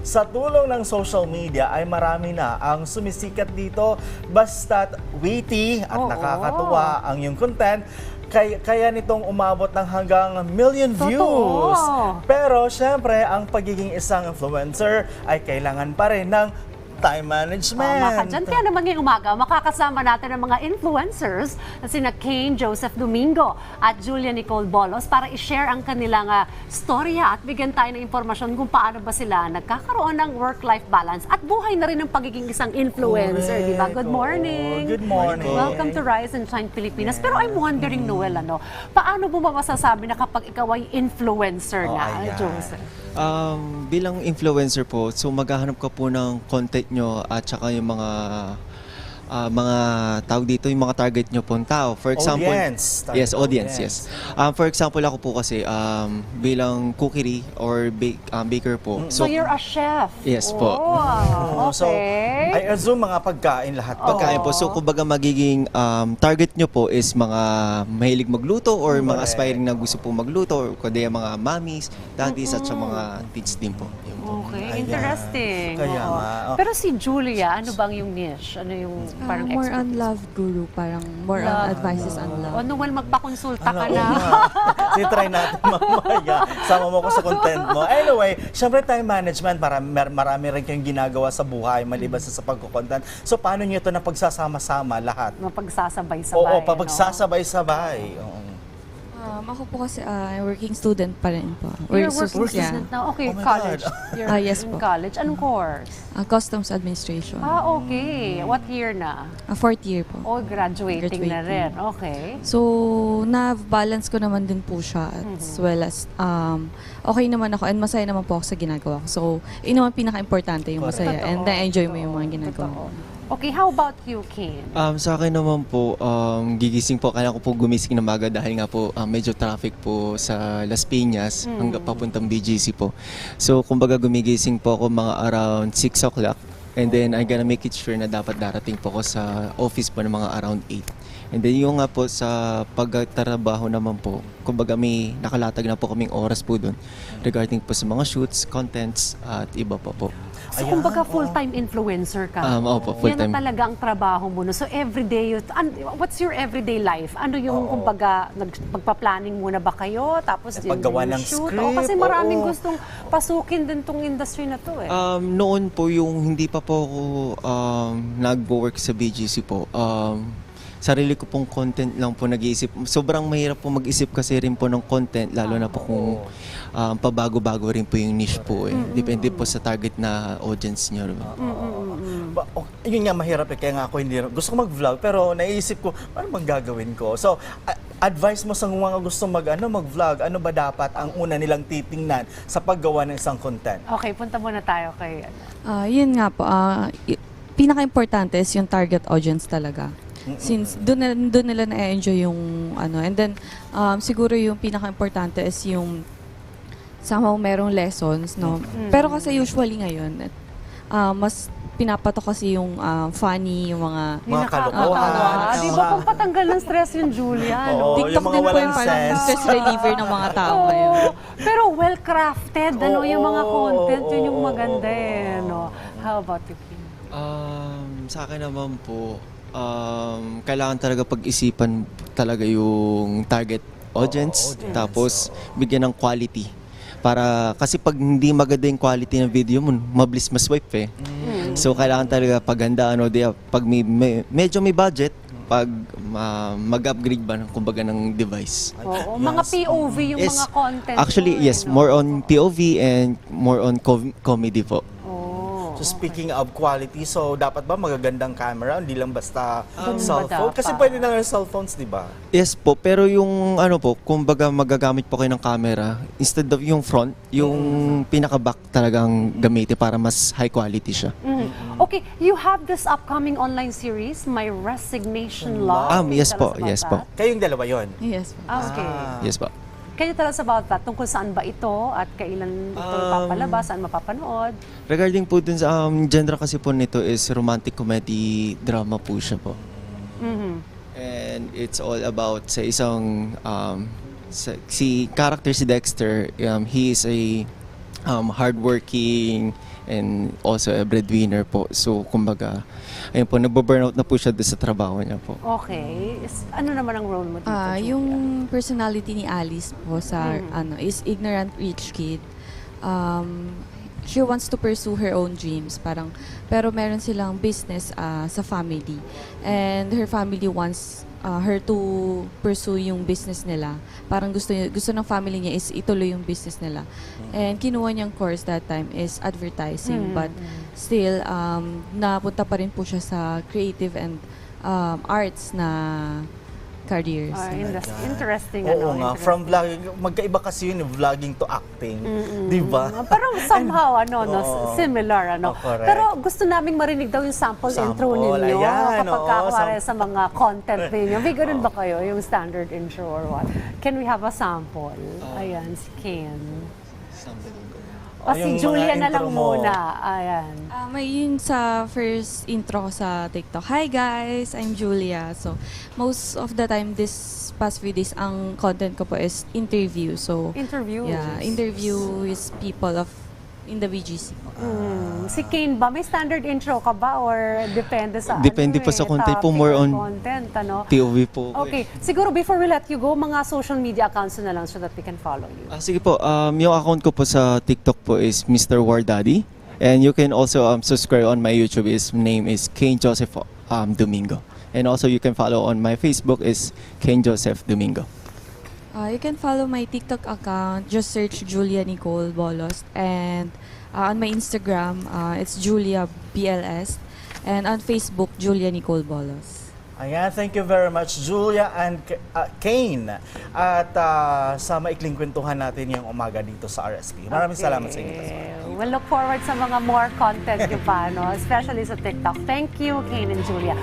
Sa tulong ng social media ay marami na ang sumisikat dito basta't witty at Oo. nakakatuwa ang iyong content. Kaya nitong umabot ng hanggang million views. Totoo. Pero syempre, ang pagiging isang influencer ay kailangan pa rin ng time management. Tama ka dyan. Kaya naman ngayong umaga, makakasama natin ang mga influencers na sina Kane Joseph Domingo at Julia Nicole Bolos para i-share ang kanilang storya at bigyan tayo ng impormasyon kung paano ba sila nagkakaroon ng work-life balance at buhay na rin ng pagiging isang influencer, di ba? Good morning. Good morning. Welcome to Rise and Shine Pilipinas. Pero I'm wondering, Noel, paano mo ba masasabi na kapag ikaw ay influencer na, ayan. Joseph? Bilang influencer po, so maghahanap ka po ng content nyo at saka yung mga tawag dito, yung mga target nyo pong tao. For example, Audience. Target yes, audience, audience. yes. For example, ako po kasi bilang cookery or baker po. So you're a chef? Yes po. Oh, So, okay. I assume mga pagkain lahat. Pagkain po. So, kumbaga magiging target nyo po is mga mahilig magluto or mga Correct. aspiring na gusto po magluto or kundi mga mommies, daddies at sa mga teens din po. Yun po. Okay, Ayan. interesting. Kaya Oo. nga. Pero si Julia, ano bang yung niche? Ano yung parang more on expertise? love guru, parang more on advices on love. O, Noel, magpakonsulta ka Oo na. nga. Titry natin mamaya. Sama mo ko sa content mo. Anyway, syempre time management, marami rin kayong ginagawa sa buhay, maliban sa pagkukontent. So, paano nyo ito na pagsasama-sama lahat? Mapagsasabay-sabay. Oo, ano? pagsasabay-sabay. Oo. Ako po kasi working student pa rin po. You're Working working student, student now? Okay, Oh my college. God. You're Yes in po. college. Anong course? Customs Administration. Okay. What year na? Fourth year po. Oh, graduating na rin. Graduating. Okay. So, na-balance ko naman din po siya as well as okay naman ako and masaya naman po ako sa ginagawa ko. So, yun naman pinaka-importante yung masaya Totoo. and na-enjoy mo yung mga ginagawa mo. Totoo. Okay, how about you, Kane? Sa akin naman po, gigising po, kailangan ko po gumising na maga dahil nga po medyo traffic po sa Las Piñas hanggang papuntang BGC po. So, kumbaga gumigising po ako mga around 6 o'clock and then I'm gonna make it sure na dapat darating po ako sa office po ng mga around 8. And then yung nga po sa pagtatrabaho naman po, kumbaga may nakalatag na po kaming oras po doon regarding po sa mga shoots, contents at iba pa po. So, Ayan, kumbaga full-time influencer ka. Opo, Yan full-time. na talaga ang trabaho mo. No? So, everyday, what's your everyday life? Ano yung, kumbaga, magpa-planning muna ba kayo? Tapos, Paggawa yung ng shoot? script, Oo, kasi maraming oo. gustong pasukin din tong industry na to eh. Noon po yung hindi pa po ako nag-work sa BGC po, sarili ko pong content lang po nag-iisip. Sobrang mahirap po mag-isip kasi rin po ng content, lalo na po kung pabago-bago rin po yung niche po eh. Depende po sa target na audience nyo. Yun nga mahirap eh, kaya nga ako hindi gusto ko mag-vlog pero naisip ko ano bang gagawin ko. So, advice mo sa mga gusto mag-vlog, ano ba dapat ang una nilang titingnan sa paggawa ng isang content? Okay, punta muna tayo kay... Yun nga po, pinaka-importante is yung target audience talaga. Since doon nila na-enjoy yung and then siguro yung pinaka-importante is yung somehow merong lessons, no? Pero kasi usually ngayon, mas pinapatok kasi yung funny, yung mga Mga kalokohan. Di ba kung patanggal ng stress yung Julia? Oo, No? yung TikTok mga din po walang yung parang sense. stress reliever ng mga tao ngayon. Oo, pero well-crafted, yung mga Oo, content, yun yung oo, maganda oo. eh, no? How about you, Kim? Sa akin naman po, kailangan talaga pag-isipan talaga yung target audience, audience, tapos bigyan ng quality. Kasi pag hindi maganda yung quality ng video mo, mabilis maswipe eh. So kailangan talaga paghandaan pag medyo may budget, pag mag-upgrade ba kumbaga ng device. Oo, mga POV yung Yes. mga content. Actually, mo, eh, yes, no? more on POV and more on comedy po. Oo. So speaking of quality, so dapat ba magagandang camera, hindi lang basta Ganun ba cellphone? dapat? Kasi pwede na yung cellphones, di ba? Yes po, pero yung kumbaga magagamit po kayo ng camera, instead of yung front, yung pinaka-back talagang gamitin para mas high quality siya. Okay, you have this upcoming online series, My Resignation Law. Yes Tell us po, about yes po. that. Kayong dalawa yon. Yes po. Okay. Yes po. Can you tell us about that? Tungkol saan ba ito at kailan ito ipapalabas, saan mapapanood? Regarding po dun sa genre kasi po nito is romantic comedy drama po siya po. And it's all about sa isang si character si Dexter, he is a hardworking and also a breadwinner po. So, kumbaga, ayun po, nababurnout na po siya doon sa trabaho niya po. Okay. Ano naman ang role mo dito, Julia? Yung personality ni Alice po sa is ignorant rich kid. She wants to pursue her own dreams, parang pero meron silang business sa family, and her family wants her to pursue yung business nila. Parang gusto ng family niya is ituloy yung business nila. And kinuha niyang course that time is advertising, but still napunta pa rin po siya sa creative and arts na careers. Interesting. Oo interesting. nga, from vlogging, magkaiba kasi yun, vlogging to acting. Di ba? Pero somehow, Oo. similar, Oh, correct. Pero gusto naming marinig daw yung sample intro ninyo. Ayan, Kapag oo, kakuwari sa mga content ninyo. May ganun ba kayo, yung standard intro or what? Can we have a sample? Ayan, si Ken. O si yung mga Julia na intro lang mo. muna. Ayan. May yun sa first intro ko sa TikTok. Hi guys, I'm Julia. So, most of the time this past few days, ang content ko po is interview. So, Interview. yeah, interview is people in the BGC. Si Kane ba, may standard intro ka ba or depende sa Depende po sa content po, topic more or on content, ano? POV po. Okay, siguro before we let you go, mga social media accounts na lang so that we can follow you. Sige po, yung account ko po sa TikTok po is Mr. War Daddy. And you can also subscribe on my YouTube. His name is Kane Joseph Domingo. And also you can follow on my Facebook is Kane Joseph Domingo. You can follow my TikTok account. Just search Julia Nicole Bolos. And on my Instagram, it's Julia BLS. And on Facebook, Julia Nicole Bolos. Ayan, thank you very much, Julia and Kane. At sa maikling kwentuhan natin yung umaga dito sa RSP. Maraming salamat sa inyo. We'll look forward sa mga more content nyo pa, no? Especially sa TikTok. Thank you, Kane and Julia.